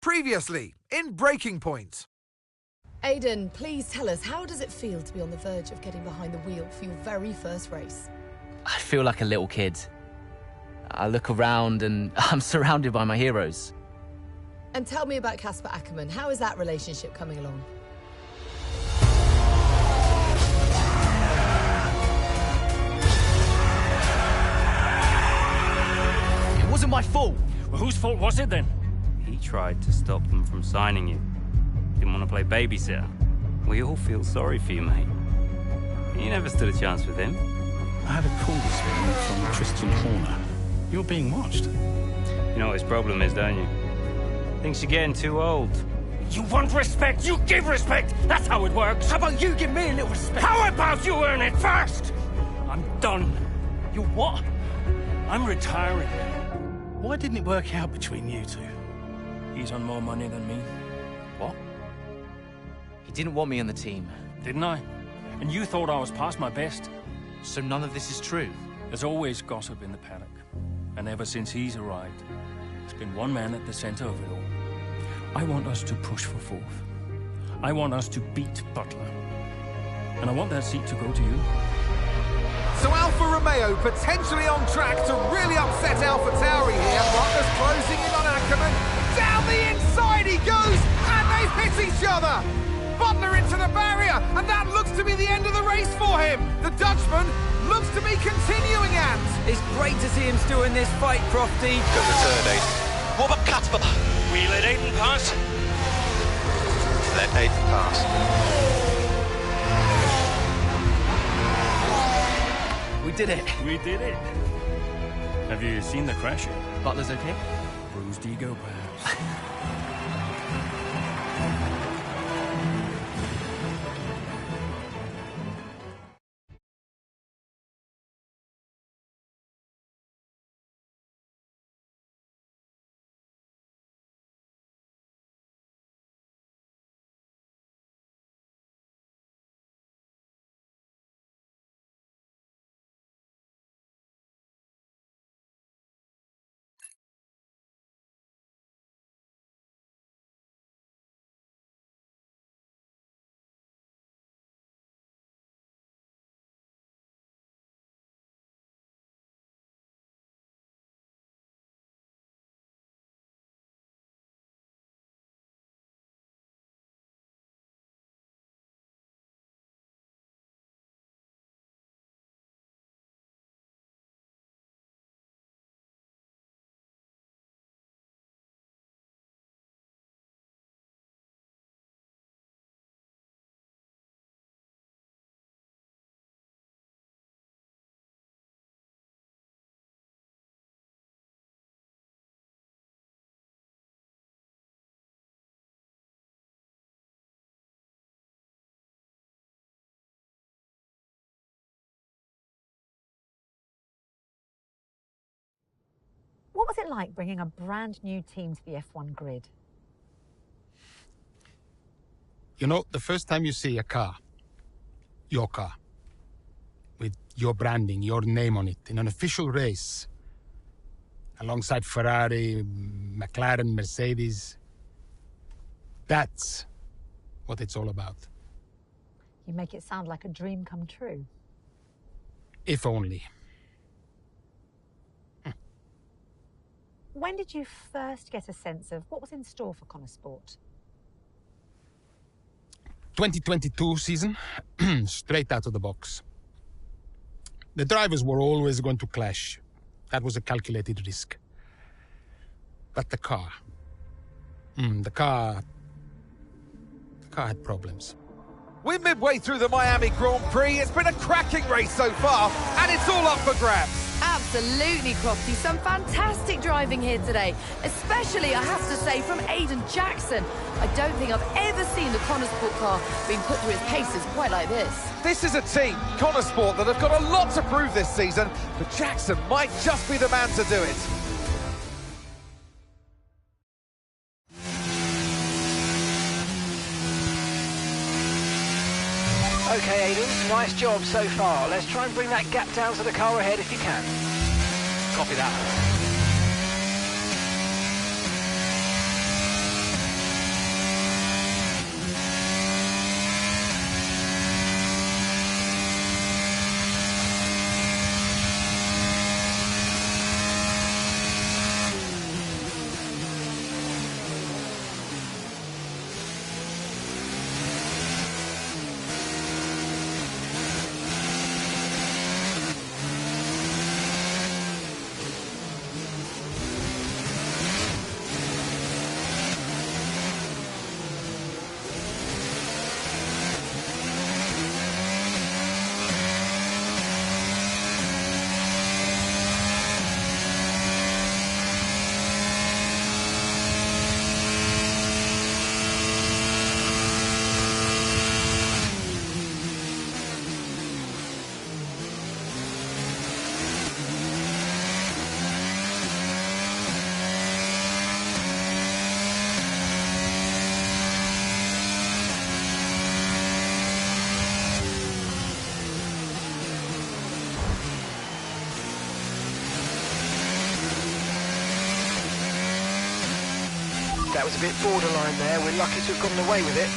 Previously, in Breaking Point. Aidan, please tell us, how does it feel to be on the verge of getting behind the wheel for your very first race? I feel like a little kid. I look around and I'm surrounded by my heroes. And tell me about Casper Ackerman. How is that relationship coming along? It wasn't my fault. Well, whose fault was it then? He tried to stop them from signing you. Didn't want to play babysitter. We all feel sorry for you, mate. You never stood a chance with him. I had a call this morning from Christian Horner. You're being watched. You know what his problem is, don't you? Thinks you're getting too old. You want respect, you give respect! That's how it works! How about you give me a little respect? How about you earn it first? I'm done. You what? I'm retiring. Why didn't it work out between you two? He's on more money than me. What? He didn't want me on the team. Didn't I? And you thought I was past my best? So none of this is true? There's always gossip in the paddock. And ever since he's arrived, there's been one man at the center of it all. I want us to push for fourth. I want us to beat Butler. And I want that seat to go to you. So Alfa Romeo potentially on track to really upset AlphaTauri here. Butler's closing in on Ackerman. Down the inside he goes, and they've hit each other. Butler into the barrier, and that looks to be the end of the race for him. The Dutchman looks to be continuing and... It's great to see him still in this fight, Crofty. Good return, Aiden. What about Casper? We let Aiden pass. Let Aiden pass. We did it. We did it. Have you seen the crash yet? Butler's okay? Bruised ego, perhaps. What was it like bringing a brand new team to the F1 grid? You know, the first time you see a car, your car, with your branding, your name on it, in an official race, alongside Ferrari, McLaren, Mercedes, that's what it's all about. You make it sound like a dream come true. If only. When did you first get a sense of what was in store for Connor Sport? 2022 season, straight out of the box. The drivers were always going to clash. That was a calculated risk. But the car had problems. We're midway through the Miami Grand Prix. It's been a cracking race so far, and it's all up for grabs. Absolutely, Crofty. Some fantastic driving here today. Especially, I have to say, from Aidan Jackson. I don't think I've ever seen the Connor Sport car being put through its paces quite like this. This is a team, Connor Sport, that have got a lot to prove this season, but Jackson might just be the man to do it. Okay, Aidan, nice job so far. Let's try and bring that gap down to the car ahead if you can. Copy that. That was a bit borderline there. We're lucky to have gotten away with it.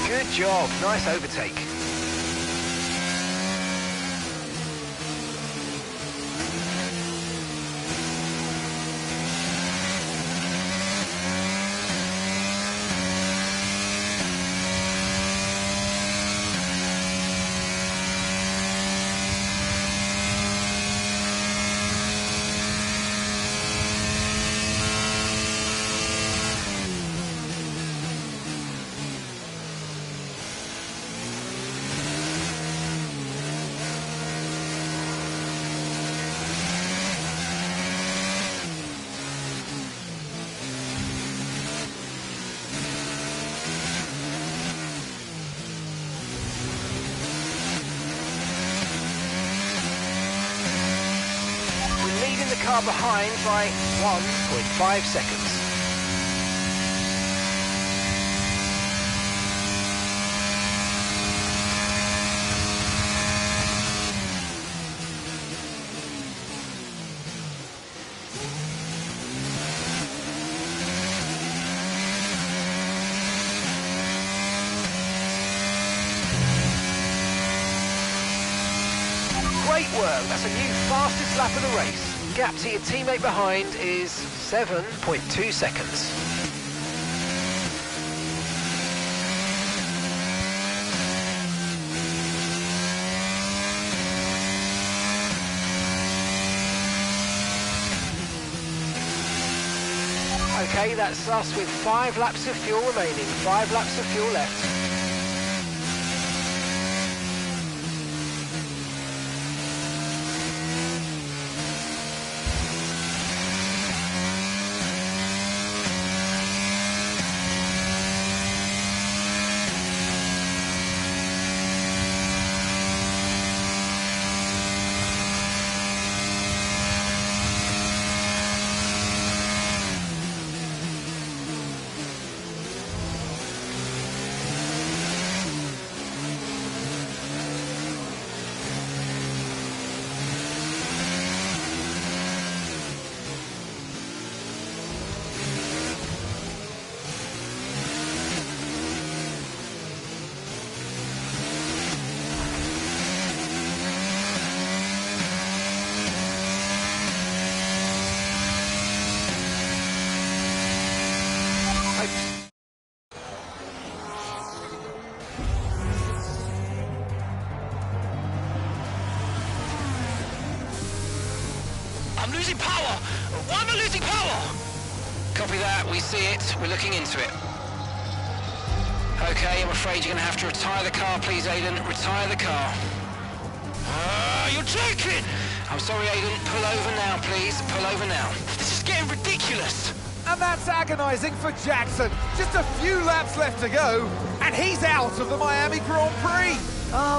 Good job, nice overtake. Car behind by 1.5 seconds. Great work. That's a new fastest lap of the race. Gap to your teammate behind is 7.2 seconds. Okay, that's us with 5 laps of fuel remaining. 5 laps of fuel left. I'm losing power! Why am I losing power? Copy that, we see it, we're looking into it. Okay, I'm afraid you're going to have to retire the car, please, Aiden. Retire the car. You're joking! I'm sorry, Aiden. Pull over now, please. Pull over now. This is getting ridiculous! And that's agonising for Jackson. Just a few laps left to go, and he's out of the Miami Grand Prix.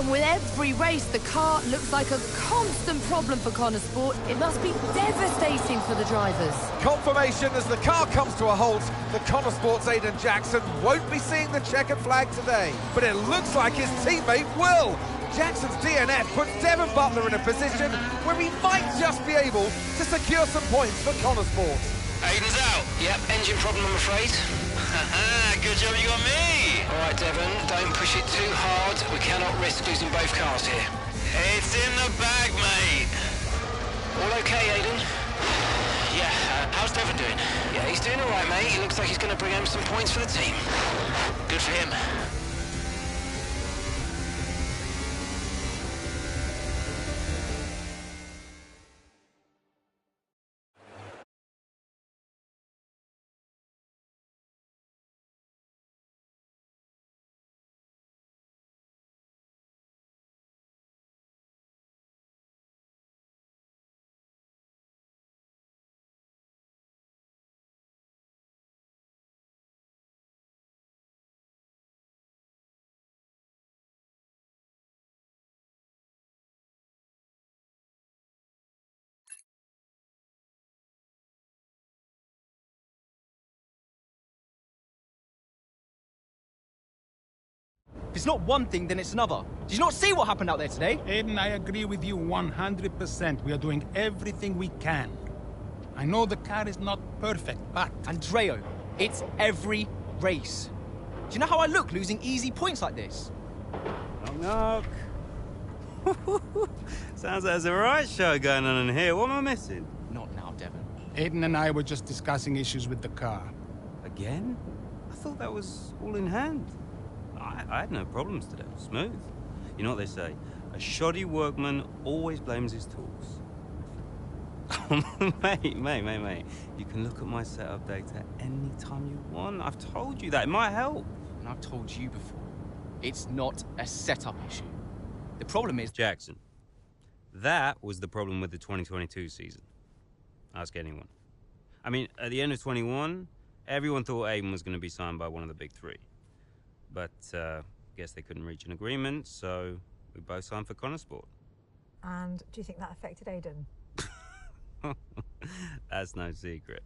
With every race, the car looks like a constant problem for Connor Sport. It must be devastating for the drivers. Confirmation as the car comes to a halt. The Connor Sport's Aiden Jackson won't be seeing the checkered flag today, but it looks like his teammate will. Jackson's DNF puts Devon Butler in a position where he might just be able to secure some points for Connor Sport. Aiden's out. Yep, engine problem, I'm afraid. Good job you got me! All right, Devon, don't push it too hard. We cannot risk losing both cars here. It's in the bag, mate. All okay, Aiden? Yeah, how's Devon doing? Yeah, he's doing all right, mate. He looks like he's going to bring home some points for the team. Good for him. If it's not one thing, then it's another. Did you not see what happened out there today? Aiden, I agree with you 100%. We are doing everything we can. I know the car is not perfect, but... Andreo, it's every race. Do you know how I look losing easy points like this? Knock, knock. Sounds like there's a riot show going on in here. What am I missing? Not now, Devon. Aiden and I were just discussing issues with the car. Again? I thought that was all in hand. I had no problems today. Smooth. You know what they say? A shoddy workman always blames his tools. mate. You can look at my setup data anytime you want. I've told you that. It might help. And I've told you before, it's not a setup issue. The problem is... Jackson, that was the problem with the 2022 season. Ask anyone. I mean, at the end of 21, everyone thought Aiden was going to be signed by one of the big three. But, guess they couldn't reach an agreement, so we both signed for Connor Sport. And do you think that affected Aiden? That's no secret.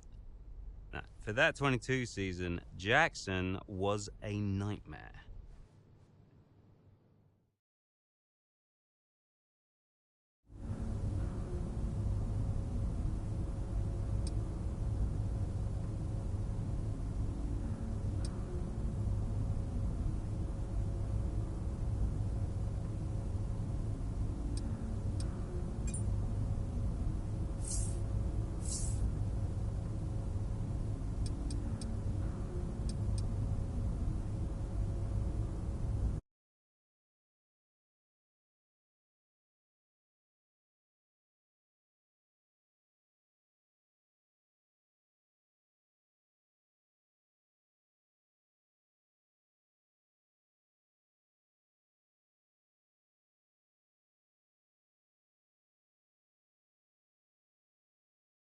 Now, for that 22 season, Jackson was a nightmare.